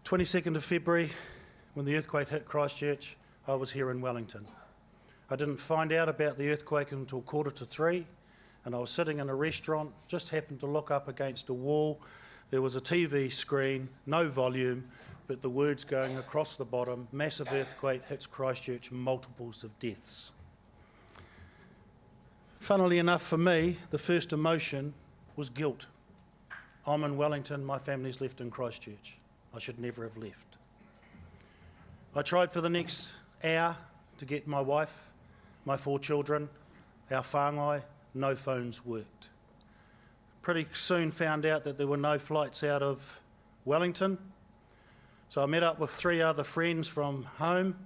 22nd of February, when the earthquake hit Christchurch, I was here in Wellington. I didn't find out about the earthquake until 2:45, and I was sitting in a restaurant, just happened to look up against a wall. There was a TV screen, no volume, but the words going across the bottom: massive earthquake hits Christchurch, multiples of deaths. Funnily enough for me, the first emotion was guilt. I'm in Wellington, my family's left in Christchurch. I should never have left. I tried for the next hour to get my wife, my 4 children, our whāngai. No phones worked. Pretty soon found out that there were no flights out of Wellington. So I met up with 3 other friends from home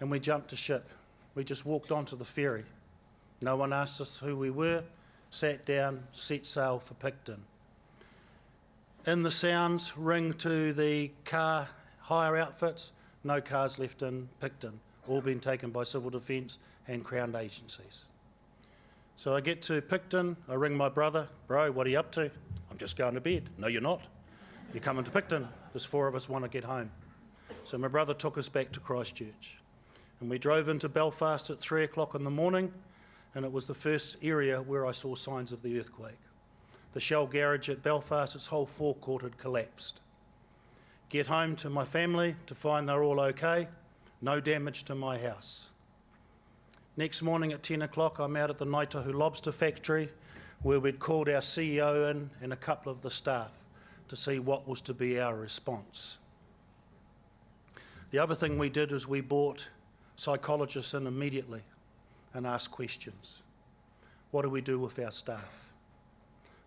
and we jumped a ship. We just walked onto the ferry. No one asked us who we were, sat down, set sail for Picton. In the Sounds, ring to the car hire outfits, no cars left in Picton, all been taken by Civil Defence and Crown agencies. So I get to Picton, I ring my brother, bro, what are you up to? I'm just going to bed. No, you're not. You're coming to Picton. There's 4 of us want to get home. So my brother took us back to Christchurch. And we drove into Belfast at 3 o'clock in the morning, and it was the first area where I saw signs of the earthquake. The Shell garage at Belfast, its whole forecourt had collapsed. Get home to my family to find they're all okay, no damage to my house. Next morning at 10 o'clock, I'm out at the Ngaitahu lobster factory where we'd called our CEO in and a couple of the staff to see what was to be our response. The other thing we did is we brought psychologists in immediately and asked questions. What do we do with our staff?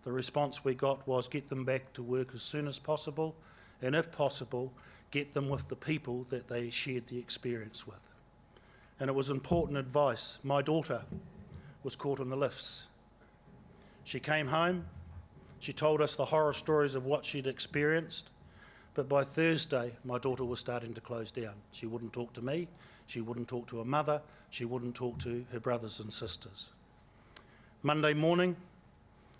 The response we got was get them back to work as soon as possible, and if possible, get them with the people that they shared the experience with. And it was important advice. My daughter was caught in the lifts. She came home, she told us the horror stories of what she'd experienced, but by Thursday, my daughter was starting to close down. She wouldn't talk to me, she wouldn't talk to her mother, she wouldn't talk to her brothers and sisters. Monday morning,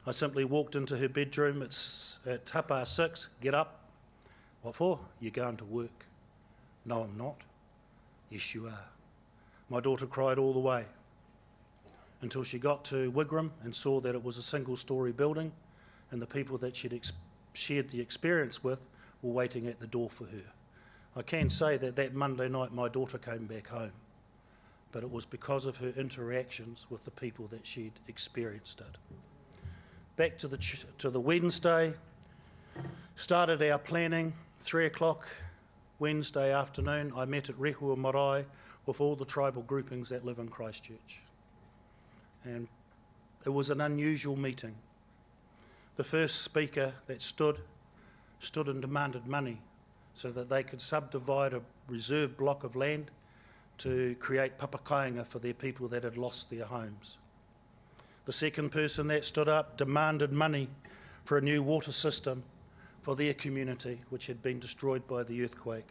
I simply walked into her bedroom at 6:30, get up. What for? You're going to work. No, I'm not. Yes, you are. My daughter cried all the way until she got to Wigram and saw that it was a single-storey building and the people that she'd shared the experience with were waiting at the door for her. I can say that that Monday night my daughter came back home, but it was because of her interactions with the people that she'd experienced it. Back to the Wednesday, started our planning, 3 o'clock Wednesday afternoon. I met at Rehua Marae with all the tribal groupings that live in Christchurch. And it was an unusual meeting. The first speaker that stood and demanded money so that they could subdivide a reserved block of land to create papakainga for their people that had lost their homes. The second person that stood up demanded money for a new water system for their community, which had been destroyed by the earthquake.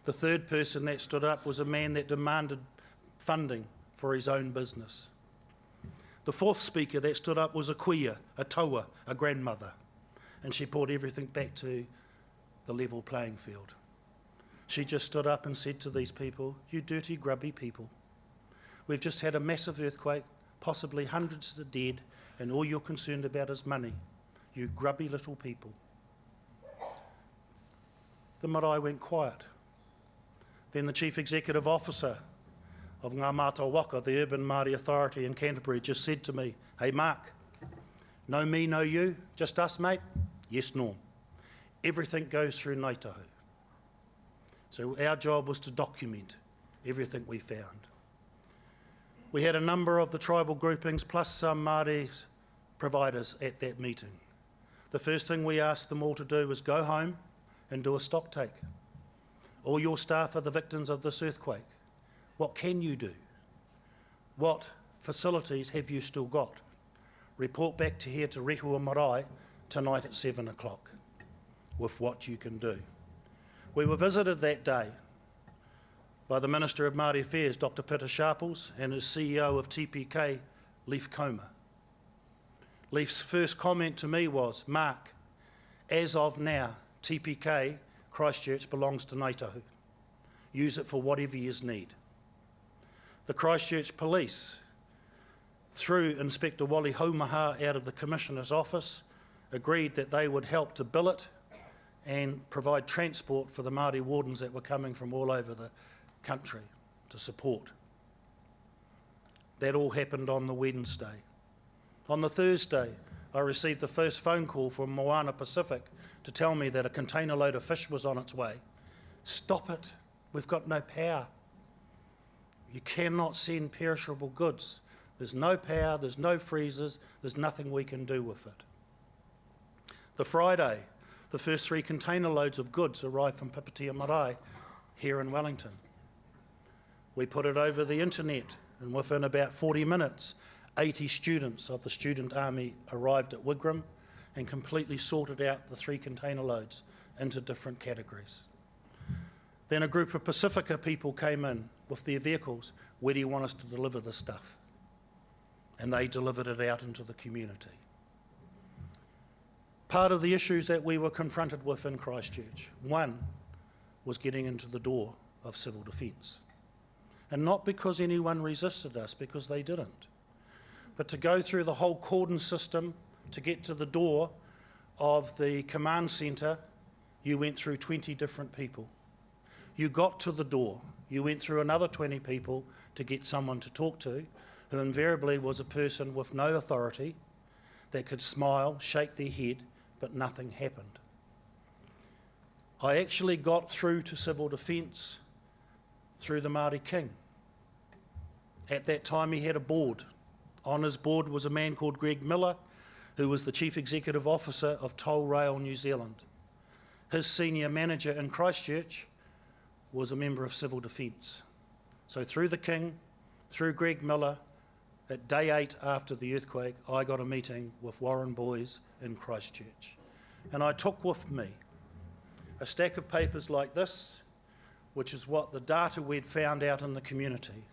The third person that stood up was a man that demanded funding for his own business. The fourth speaker that stood up was a kuia, a taua, a grandmother, and she brought everything back to the level playing field. She just stood up and said to these people, you dirty, grubby people, we've just had a massive earthquake, possibly hundreds are dead, and all you're concerned about is money. You grubby little people. The marae went quiet. Then the Chief Executive Officer of Ngā Mātua Waka, the Urban Māori Authority in Canterbury, just said to me, hey Mark, no me, no you, just us mate? Yes, Norm. Everything goes through Ngaitahu. So our job was to document everything we found. We had a number of the tribal groupings plus some Māori providers at that meeting. The first thing we asked them all to do was go home and do a stock take. All your staff are the victims of this earthquake. What can you do? What facilities have you still got? Report back to here to Rehua Marae tonight at 7 o'clock with what you can do. We were visited that day by the Minister of Māori Affairs, Dr. Peter Sharples, and his CEO of TPK, Leif Koma. Leif's first comment to me was, Mark, as of now, TPK, Christchurch belongs to Ngāi Tahu. Use it for whatever you need. The Christchurch Police, through Inspector Wally Haumaha out of the Commissioner's office, agreed that they would help to billet and provide transport for the Māori wardens that were coming from all over the country to support. That all happened on the Wednesday. On the Thursday, I received the first phone call from Moana Pacific to tell me that a container load of fish was on its way. Stop it, we've got no power. You cannot send perishable goods. There's no power, there's no freezers, there's nothing we can do with it. The Friday, the first 3 container loads of goods arrived from Pipitia Marae here in Wellington. We put it over the internet, and within about 40 minutes, 80 students of the Student Army arrived at Wigram and completely sorted out the 3 container loads into different categories. Then a group of Pacifica people came in with their vehicles. Where do you want us to deliver this stuff? And they delivered it out into the community. Part of the issues that we were confronted with in Christchurch, one was getting into the door of civil defence. And not because anyone resisted us, because they didn't. But to go through the whole cordon system to get to the door of the command centre, you went through 20 different people. You got to the door, you went through another 20 people to get someone to talk to, who invariably was a person with no authority that could smile, shake their head, but nothing happened. I actually got through to civil defence through the Māori King. At that time he had a board. On his board was a man called Greg Miller, who was the Chief Executive Officer of Toll Rail New Zealand. His senior manager in Christchurch was a member of civil defence. So through the King, through Greg Miller, at day 8 after the earthquake, I got a meeting with Warren Boys in Christchurch. And I took with me a stack of papers like this, which is what the data we'd found out in the community.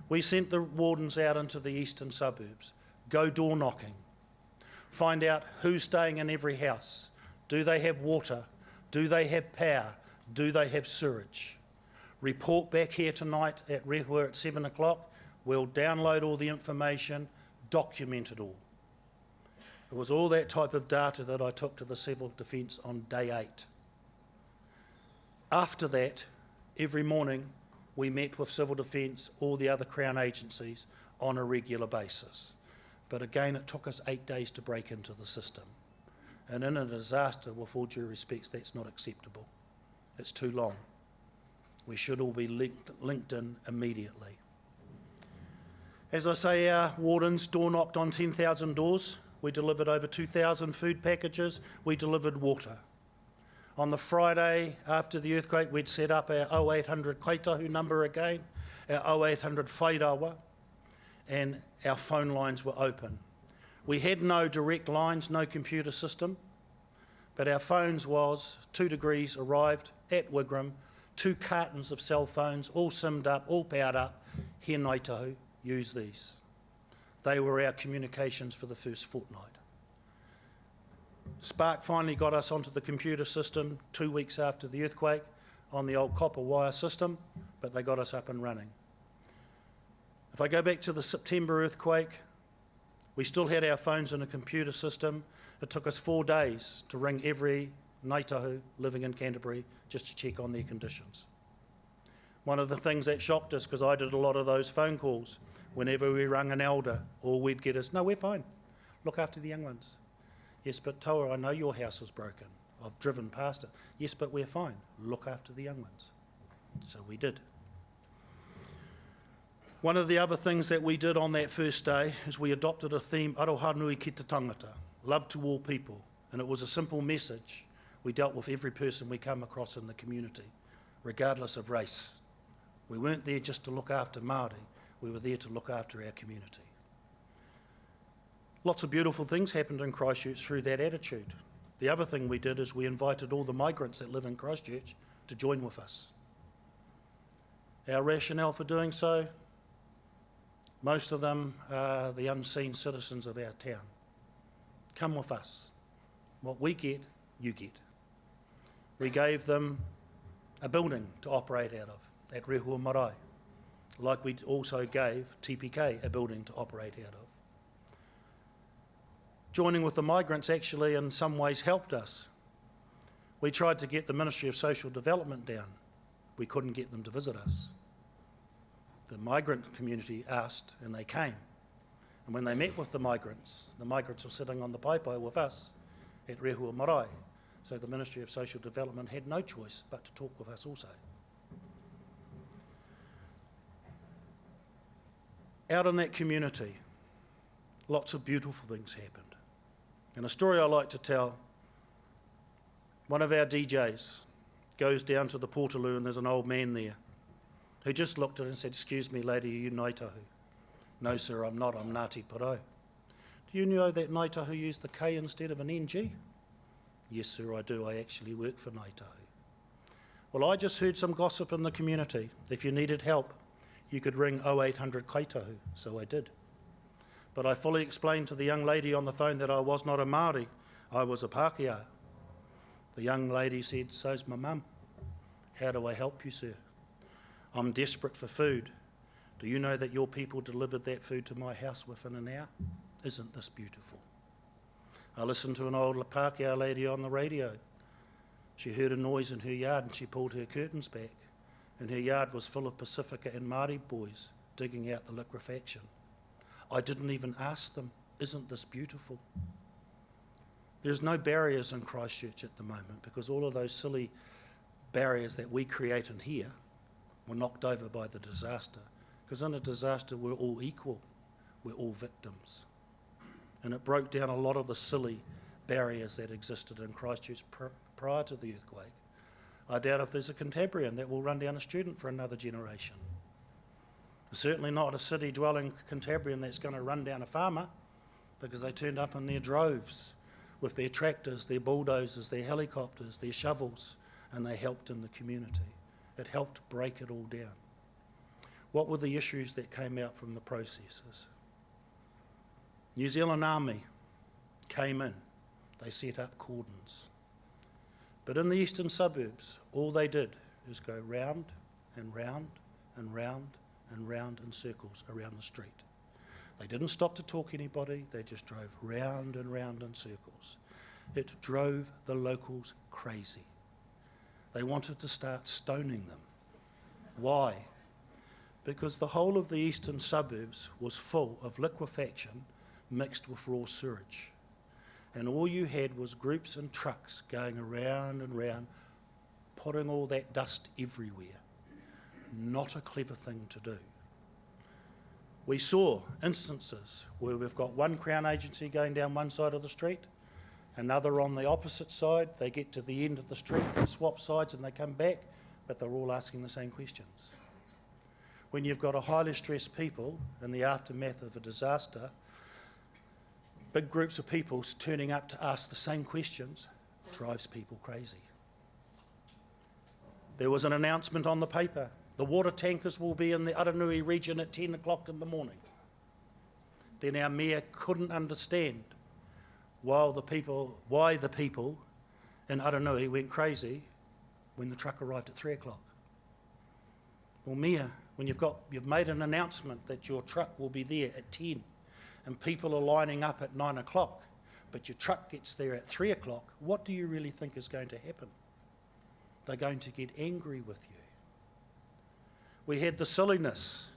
We sent the wardens out into the eastern suburbs, go door knocking, find out who's staying in every house. Do they have water? Do they have power? Do they have sewerage? Report back here tonight at Rehua at 7 o'clock. We'll download all the information, document it all. It was all that type of data that I took to the civil defence on day 8. After that, every morning we met with civil defence, all the other Crown agencies on a regular basis. But again, it took us 8 days to break into the system. And in a disaster, with all due respects, that's not acceptable. It's too long. We should all be linked in immediately. As I say, our wardens door knocked on 10,000 doors. We delivered over 2,000 food packages. We delivered water. On the Friday after the earthquake, we'd set up our 0800 Kaitahu number again, our 0800 Whairawa, and our phone lines were open. We had no direct lines, no computer system, but our phones was 2 degrees arrived at Wigram, 2 cartons of cell phones, all simmed up, all powered up. Here Ngāi Tahu, use these. They were our communications for the first fortnight. Spark finally got us onto the computer system 2 weeks after the earthquake on the old copper wire system, but they got us up and running. If I go back to the September earthquake, we still had our phones in a computer system. It took us 4 days to ring every Ngāi Tahu living in Canterbury just to check on their conditions. One of the things that shocked us, because I did a lot of those phone calls, whenever we rung an elder, all we'd get is, no, we're fine, look after the young ones. Yes, but Toa, I know your house is broken. I've driven past it. Yes, but we're fine. Look after the young ones. So we did. One of the other things that we did on that first day is we adopted a theme, Aroha nui ki te tangata, love to all people. And it was a simple message. We dealt with every person we come across in the community, regardless of race. We weren't there just to look after Māori. We were there to look after our community. Lots of beautiful things happened in Christchurch through that attitude. The other thing we did is we invited all the migrants that live in Christchurch to join with us. Our rationale for doing so, most of them are the unseen citizens of our town. Come with us. What we get, you get. We gave them a building to operate out of at Rehua Marae, like we also gave TPK a building to operate out of. Joining with the migrants actually in some ways helped us. We tried to get the Ministry of Social Development down. We couldn't get them to visit us. The migrant community asked and they came. And when they met with the migrants were sitting on the paipai with us at Rehua Marae. So the Ministry of Social Development had no choice but to talk with us also. Out in that community, lots of beautiful things happened. And a story I like to tell, one of our DJs goes down to the Portaloo and there's an old man there who just looked at it and said, "Excuse me, lady, are you Ngāi Tahu?" "No, sir, I'm not, I'm Ngāti Parau." "Do you know that Ngāi Tahu used the K instead of an NG?" "Yes, sir, I do. I actually work for Ngāi Tahu." "Well, I just heard some gossip in the community. If you needed help, you could ring 0800 Kaitahu." So I did. But I fully explained to the young lady on the phone that I was not a Maori, I was a Pākehā. The young lady said, "So's my mum. How do I help you, sir?" "I'm desperate for food. Do you know that your people delivered that food to my house within an hour? Isn't this beautiful?" I listened to an old Pākehā lady on the radio. She heard a noise in her yard and she pulled her curtains back. And her yard was full of Pacifica and Māori boys digging out the liquefaction. I didn't even ask them, "Isn't this beautiful?" There's no barriers in Christchurch at the moment because all of those silly barriers that we create in here were knocked over by the disaster. Because in a disaster, we're all equal. We're all victims. And it broke down a lot of the silly barriers that existed in Christchurch prior to the earthquake. I doubt if there's a Cantabrian that will run down a student for another generation. Certainly not a city-dwelling Cantabrian that's going to run down a farmer because they turned up in their droves with their tractors, their bulldozers, their helicopters, their shovels, and they helped in the community. It helped break it all down. What were the issues that came out from the processes? New Zealand Army came in. They set up cordons. But in the eastern suburbs, all they did is go round and round and round and round in circles around the street. They didn't stop to talk to anybody, they just drove round and round in circles. It drove the locals crazy. They wanted to start stoning them. Why? Because the whole of the eastern suburbs was full of liquefaction mixed with raw sewage. And all you had was groups and trucks going around and round, putting all that dust everywhere. Not a clever thing to do. We saw instances where we've got one Crown agency going down one side of the street, another on the opposite side. They get to the end of the street, they swap sides and they come back, but they're all asking the same questions. When you've got a highly stressed people in the aftermath of a disaster, big groups of people turning up to ask the same questions drives people crazy. There was an announcement on the paper. The water tankers will be in the Aranui region at 10 o'clock in the morning. Then our mayor couldn't understand why the people in Aranui went crazy when the truck arrived at 3 o'clock. Well, mayor, when you've made an announcement that your truck will be there at 10 and people are lining up at 9 o'clock, but your truck gets there at 3 o'clock, what do you really think is going to happen? They're going to get angry with you. We had the silliness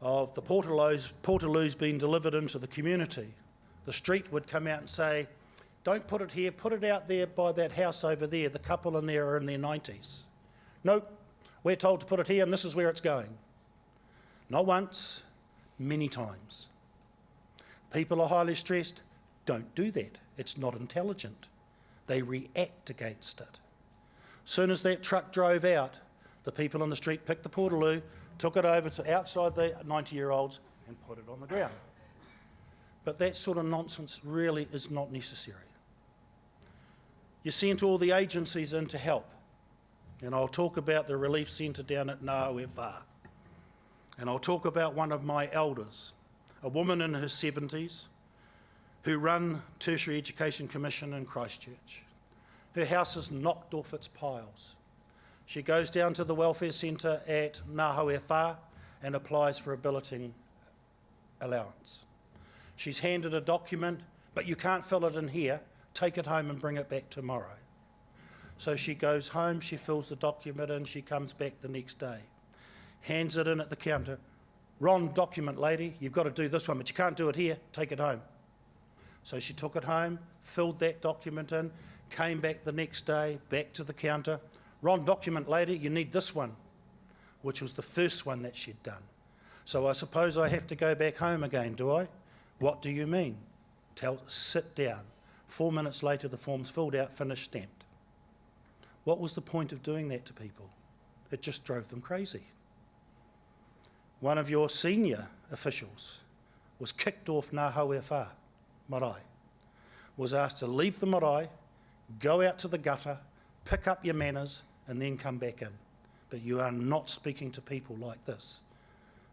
of the portaloos being delivered into the community. The street would come out and say, "Don't put it here, put it out there by that house over there. The couple in there are in their 90s. Nope, we're told to put it here and this is where it's going." Not once, many times. People are highly stressed. Don't do that. It's not intelligent. They react against it. Soon as that truck drove out, the people on the street picked the portaloo, took it over to outside the 90-year-olds and put it on the ground. But that sort of nonsense really is not necessary. You sent all the agencies in to help. And I'll talk about the relief centre down at Ngāwewā. And I'll talk about one of my elders, a woman in her 70s who run Tertiary Education Commission in Christchurch. Her house is knocked off its piles. She goes down to the welfare centre at Ngāhau Whā and applies for a billeting allowance. She's handed a document, but you can't fill it in here, take it home and bring it back tomorrow. So she goes home, she fills the document in, she comes back the next day, hands it in at the counter. Wrong document, lady, you've got to do this one, but you can't do it here, take it home. So she took it home, filled that document in, came back the next day, back to the counter. Wrong document, lady, you need this one, which was the first one that she'd done. So I suppose I have to go back home again, do I? What do you mean? Sit down. 4 minutes later, the form's filled out, finished, stamped. What was the point of doing that to people? It just drove them crazy. One of your senior officials was kicked off Ngāhau Whā, marae, was asked to leave the marae, go out to the gutter, pick up your manners, and then come back in. But you are not speaking to people like this.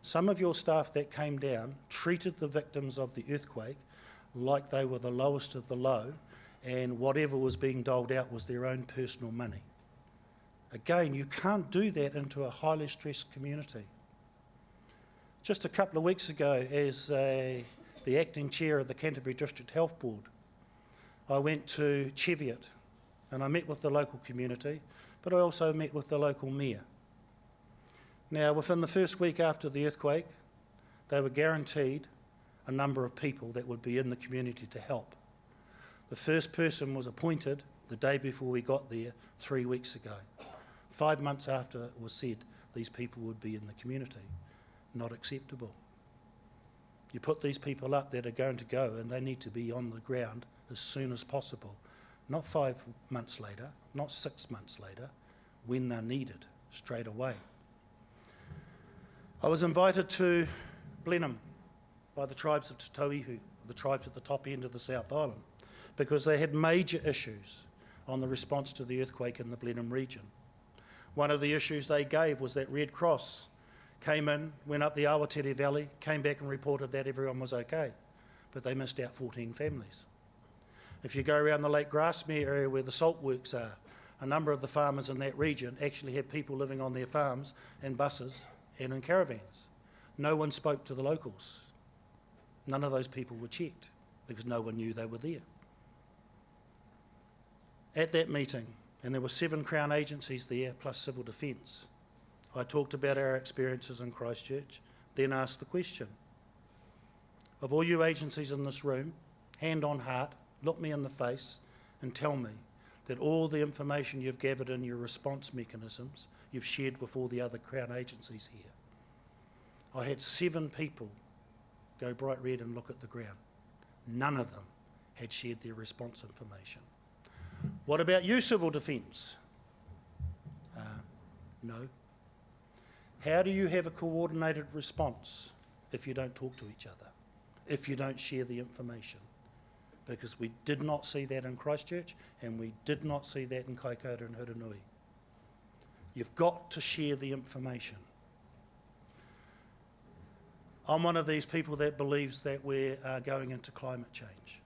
Some of your staff that came down treated the victims of the earthquake like they were the lowest of the low, and whatever was being doled out was their own personal money. Again, you can't do that into a highly stressed community. Just a couple of weeks ago, as the acting chair of the Canterbury District Health Board, I went to Cheviot and I met with the local community, but I also met with the local mayor. Now, within the first week after the earthquake, they were guaranteed a number of people that would be in the community to help. The first person was appointed the day before we got there 3 weeks ago. 5 months after it was said these people would be in the community. Not acceptable. You put these people up that are going to go and they need to be on the ground as soon as possible. Not 5 months later, not 6 months later, when they're needed, straight away. I was invited to Blenheim by the tribes of Te Tauihu, the tribes at the top end of the South Island, because they had major issues on the response to the earthquake in the Blenheim region. One of the issues they gave was that Red Cross came in, went up the Awatere Valley, came back and reported that everyone was okay, but they missed out 14 families. If you go around the Lake Grasmere area where the salt works are, a number of the farmers in that region actually had people living on their farms in buses and in caravans. No one spoke to the locals. None of those people were checked because no one knew they were there. At that meeting, and there were 7 Crown agencies there plus Civil Defence, I talked about our experiences in Christchurch, then asked the question, of all you agencies in this room, hand on heart, look me in the face and tell me that all the information you've gathered in your response mechanisms you've shared with all the other Crown agencies here. I had 7 people go bright red and look at the ground. None of them had shared their response information. What about you, Civil Defence? No. How do you have a coordinated response if you don't talk to each other, if you don't share the information? Because we did not see that in Christchurch and we did not see that in Kaikoura and Hurunui. You've got to share the information. I'm one of these people that believes that we're going into climate change.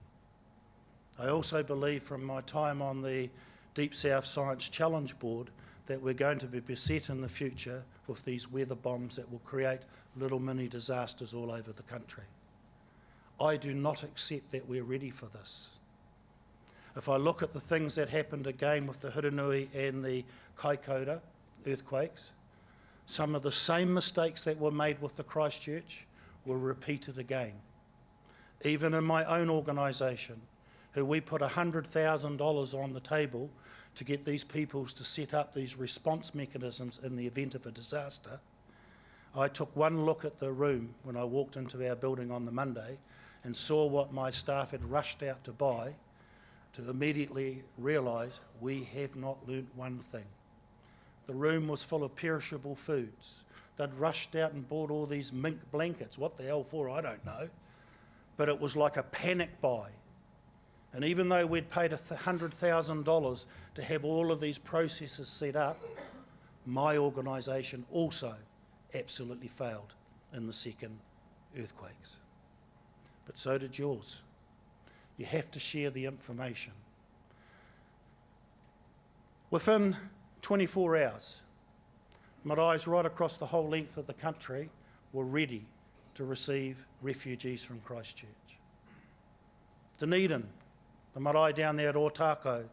I also believe from my time on the Deep South Science Challenge Board that we're going to be beset in the future with these weather bombs that will create little mini disasters all over the country. I do not accept that we're ready for this. If I look at the things that happened again with the Hurunui and the Kaikoura earthquakes, some of the same mistakes that were made with the Christchurch were repeated again. Even in my own organisation, who we put $100,000 on the table to get these peoples to set up these response mechanisms in the event of a disaster, I took one look at the room when I walked into our building on the Monday and saw what my staff had rushed out to buy, to immediately realise we have not learnt one thing. The room was full of perishable foods. They'd rushed out and bought all these mink blankets. What the hell for, I don't know. But it was like a panic buy. And even though we'd paid $100,000 to have all of these processes set up, my organisation also absolutely failed in the second earthquakes. But so did yours. You have to share the information. Within 24 hours, maraes right across the whole length of the country were ready to receive refugees from Christchurch. Dunedin, the marae down there at Otako,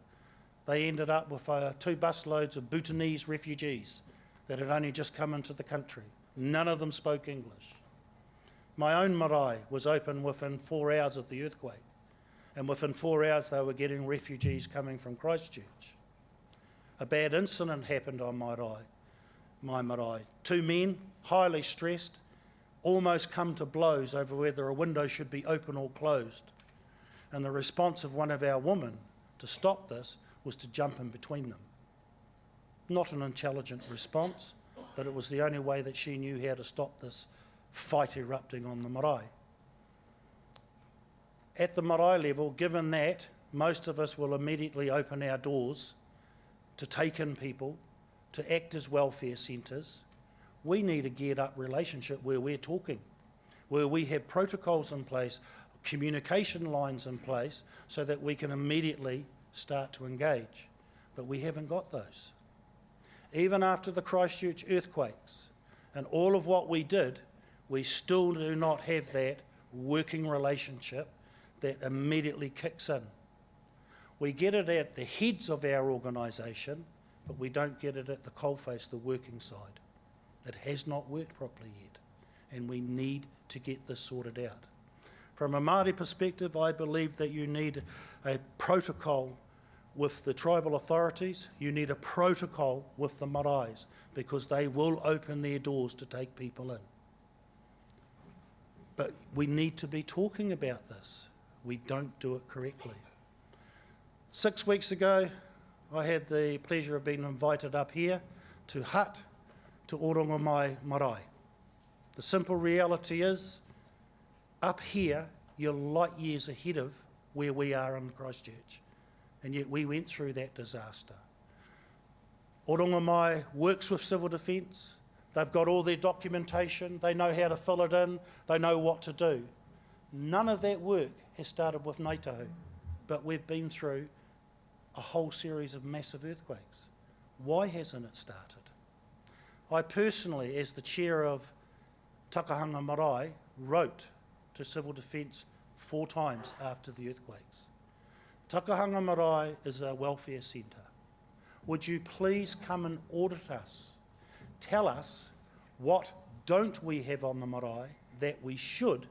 they ended up with 2 busloads of Bhutanese refugees that had only just come into the country. None of them spoke English. My own marae was open within 4 hours of the earthquake, and within 4 hours they were getting refugees coming from Christchurch. A bad incident happened on my marae. 2 men, highly stressed, almost come to blows over whether a window should be open or closed. And the response of one of our women to stop this was to jump in between them. Not an intelligent response, but it was the only way that she knew how to stop this fight erupting on the marae. At the marae level, given that most of us will immediately open our doors to take in people, to act as welfare centres, we need a geared up relationship where we're talking, where we have protocols in place, communication lines in place, so that we can immediately start to engage. But we haven't got those. Even after the Christchurch earthquakes and all of what we did, we still do not have that working relationship that immediately kicks in. We get it at the heads of our organisation, but we don't get it at the coalface, the working side. It has not worked properly yet, and we need to get this sorted out. From a Māori perspective, I believe that you need a protocol with the tribal authorities, you need a protocol with the maraes, because they will open their doors to take people in. But we need to be talking about this. We don't do it correctly. 6 weeks ago, I had the pleasure of being invited up here to hut to Orongo Marae. The simple reality is, up here, you're light years ahead of where we are in Christchurch, and yet we went through that disaster. Orongo works with civil defence. They've got all their documentation, they know how to fill it in, they know what to do. None of that work has started with Ngāi Tahu, but we've been through a whole series of massive earthquakes. Why hasn't it started? I personally, as the chair of Takahanga Marae, wrote to Civil Defence 4 times after the earthquakes. Takahanga Marae is a welfare centre. Would you please come and audit us? Tell us what don't we have on the marae that we should,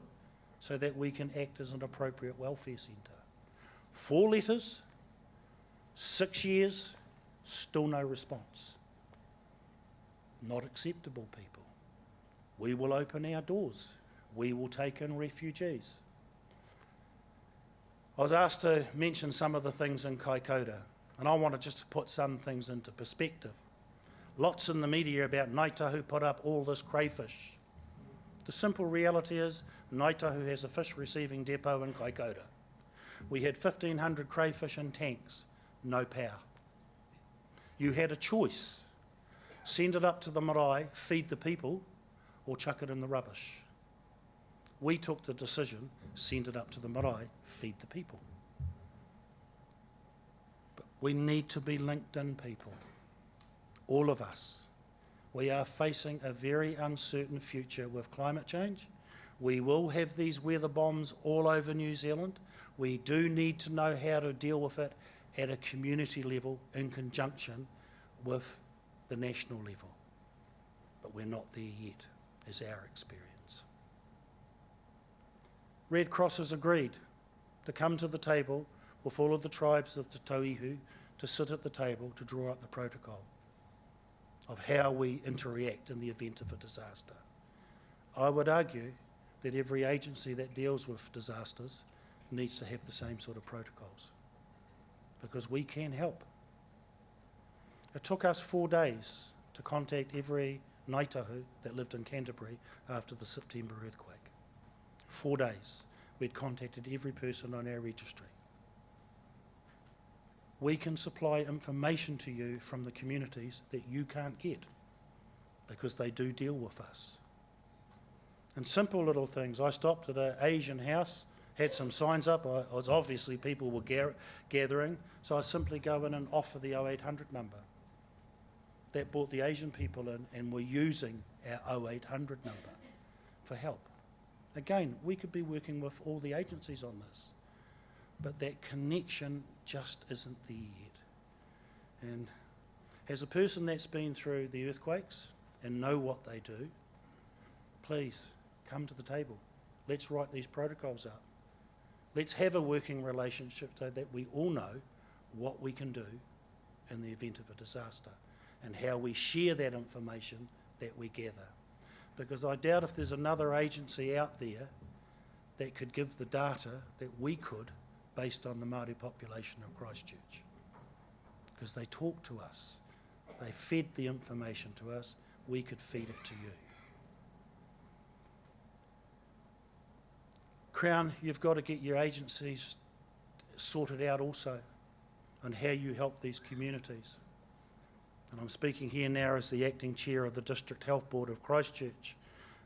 so that we can act as an appropriate welfare centre. 4 letters, 6 years, still no response. Not acceptable, people. We will open our doors. We will take in refugees. I was asked to mention some of the things in Kaikoura, and I want to just put some things into perspective. Lots in the media about Ngāi Tahu put up all this crayfish. The simple reality is Ngāi Tahu has a fish receiving depot in Kaikoura. We had 1,500 crayfish in tanks, no power. You had a choice. Send it up to the marae, feed the people, or chuck it in the rubbish. We took the decision, send it up to the marae, feed the people. But we need to be linked in, people. All of us. We are facing a very uncertain future with climate change. We will have these weather bombs all over New Zealand. We do need to know how to deal with it at a community level in conjunction with the national level. But we're not there yet, is our experience. Red Cross has agreed to come to the table with all of the tribes of Te Tauihu to sit at the table to draw up the protocol of how we interact in the event of a disaster. I would argue that every agency that deals with disasters needs to have the same sort of protocols, because we can help. It took us 4 days to contact every Ngāi Tahu that lived in Canterbury after the September earthquake. 4 days. We'd contacted every person on our registry. We can supply information to you from the communities that you can't get, because they do deal with us. And simple little things. I stopped at an Asian house had some signs up. I was obviously people were gathering, so I simply go in and offer the 0800 number. That brought the Asian people in, and we're using our 0800 number for help. Again, we could be working with all the agencies on this, but that connection just isn't there yet. And as a person that's been through the earthquakes and know what they do, please come to the table. Let's write these protocols up. Let's have a working relationship so that we all know what we can do in the event of a disaster and how we share that information that we gather. Because I doubt if there's another agency out there that could give the data that we could based on the Māori population of Christchurch. Because they talk to us. They fed the information to us. We could feed it to you. Crown, you've got to get your agencies sorted out also on how you help these communities. And I'm speaking here now as the acting chair of the District Health Board of Christchurch.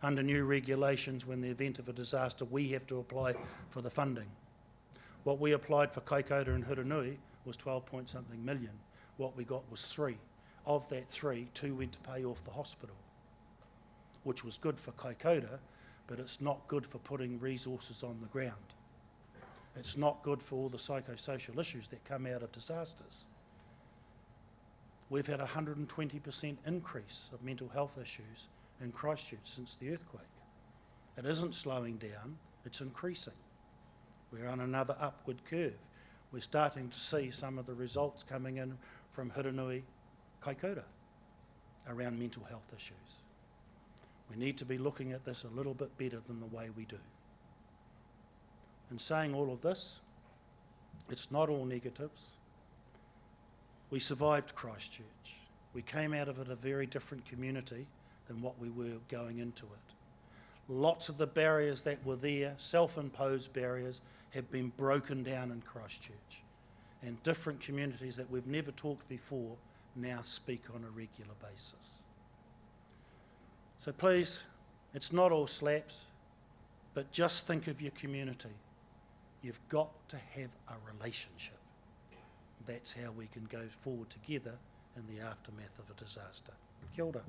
Under new regulations, when the event of a disaster, we have to apply for the funding. What we applied for Kaikoura and Hurunui was 12 point something million. What we got was 3. Of that 3, 2 went to pay off the hospital, which was good for Kaikoura, but it's not good for putting resources on the ground. It's not good for all the psychosocial issues that come out of disasters. We've had a 120% increase of mental health issues in Christchurch since the earthquake. It isn't slowing down, it's increasing. We're on another upward curve. We're starting to see some of the results coming in from Hurunui, Kaikoura around mental health issues. We need to be looking at this a little bit better than the way we do. In saying all of this, it's not all negatives. We survived Christchurch. We came out of it a very different community than what we were going into it. Lots of the barriers that were there, self-imposed barriers, have been broken down in Christchurch. And different communities that we've never talked before now speak on a regular basis. So please, it's not all slaps, but just think of your community. You've got to have a relationship. That's how we can go forward together in the aftermath of a disaster. Kia ora.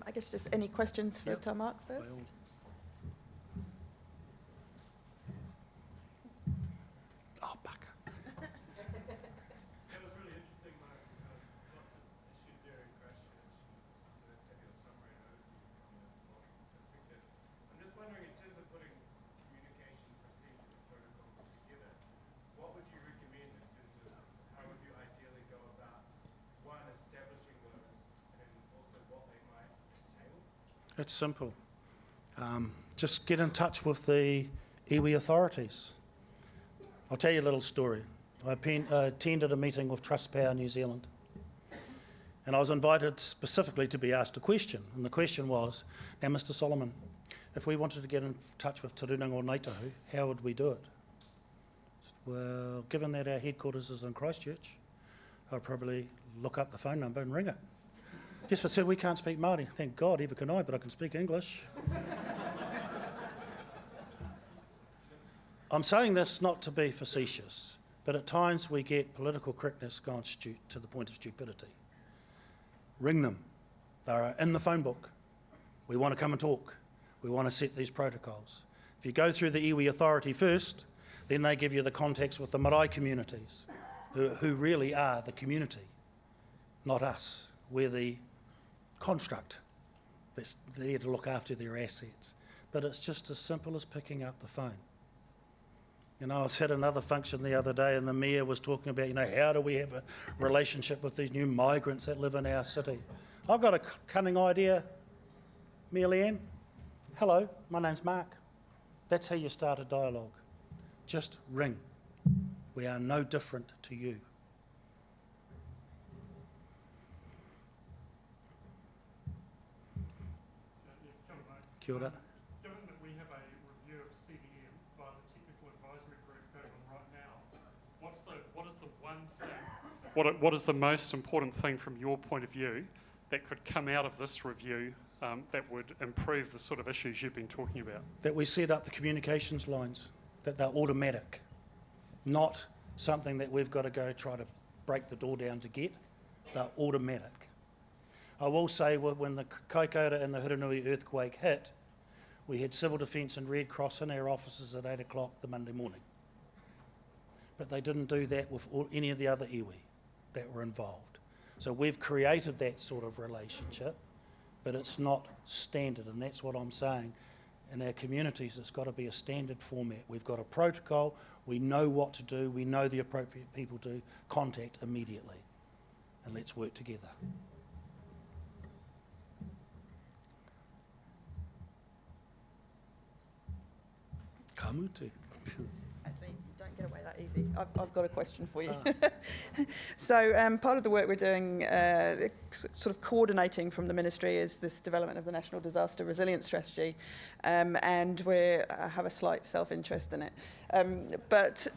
I guess just any questions for Tamak first? Oh, bugger. That was really interesting, Mark. Lots of issues there in Christchurch. A fabulous summary and overview from a Māori perspective. I'm just wondering, in terms of putting communication procedures and protocols together, what would you recommend in terms of how would you ideally go about, one, establishing those, and also what they might entail? It's simple. Just get in touch with the iwi authorities. I'll tell you a little story. I attended a meeting with Trustpower New Zealand, and I was invited specifically to be asked a question. And the question was, now Mr. Solomon, if we wanted to get in touch with Te Rūnanga o Ngāi how would we do it? I said, well, given that our headquarters is in Christchurch, I'll probably look up the phone number and ring it. Yes, but sir, we can't speak Māori. Thank God, either can I, but I can speak English. I'm saying this not to be facetious, but at times we get political correctness gone to the point of stupidity. Ring them. They're in the phone book. We want to come and talk. We want to set these protocols. If you go through the iwi authority first, then they give you the contacts with the marae communities, who really are the community, not us. We're the construct that's there to look after their assets. But it's just as simple as picking up the phone. You know, I was at another function the other day and the mayor was talking about, how do we have a relationship with these new migrants that live in our city? I've got a cunning idea, Mayor Leanne. Hello, my name's Mark. That's how you start a dialogue. Just ring. We are no different to you. Kia ora. Given that we have a review of CDM by the Technical Advisory Group going on right now, what is the one thing that what is the most important thing from your point of view that could come out of this review that would improve the sort of issues you've been talking about? That we set up the communications lines, that they're automatic, not something that we've got to go try to break the door down to get. They're automatic. I will say when the Kaikoura and the Hurunui earthquake hit, we had Civil Defence and Red Cross in our offices at 8 o'clock the Monday morning. But they didn't do that with any of the other iwi that were involved. So we've created that sort of relationship, but it's not standard, and that's what I'm saying. In our communities, it's got to be a standard format. We've got a protocol, we know what to do, we know the appropriate people to contact immediately, and let's work together. Ka mutu. Actually, you don't get away that easy. I've got a question for you. So part of the work we're doing, sort of coordinating from the ministry, is this development of the National Disaster Resilience Strategy, and we have a slight self-interest in it. But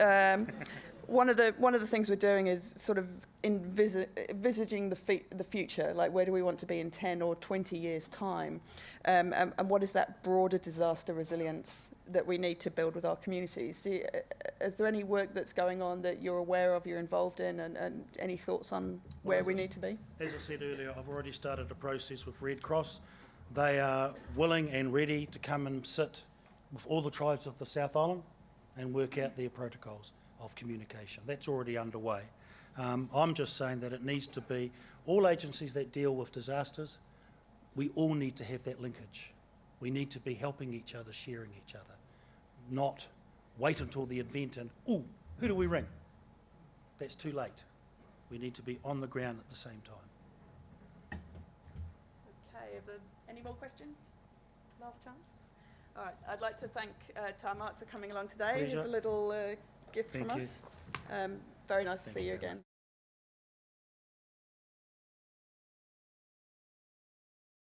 one of the things we're doing is sort of envisaging the future, like where do we want to be in 10 or 20 years' time, and what is that broader disaster resilience that we need to build with our communities. Is there any work that's going on that you're aware of, you're involved in, and any thoughts on where we need to be? As I said earlier, I've already started a process with Red Cross. They are willing and ready to come and sit with all the tribes of the South Island and work out their protocols of communication. That's already underway. I'm just saying that it needs to be, all agencies that deal with disasters, we all need to have that linkage. We need to be helping each other, sharing each other, not wait until the event and, ooh, who do we ring? That's too late. We need to be on the ground at the same time. Okay, are there any more questions? Last chance? All right, I'd like to thank Mark for coming along today. Pleasure. Here's a little gift Thank from you. us. Very nice to Thank see you you very again.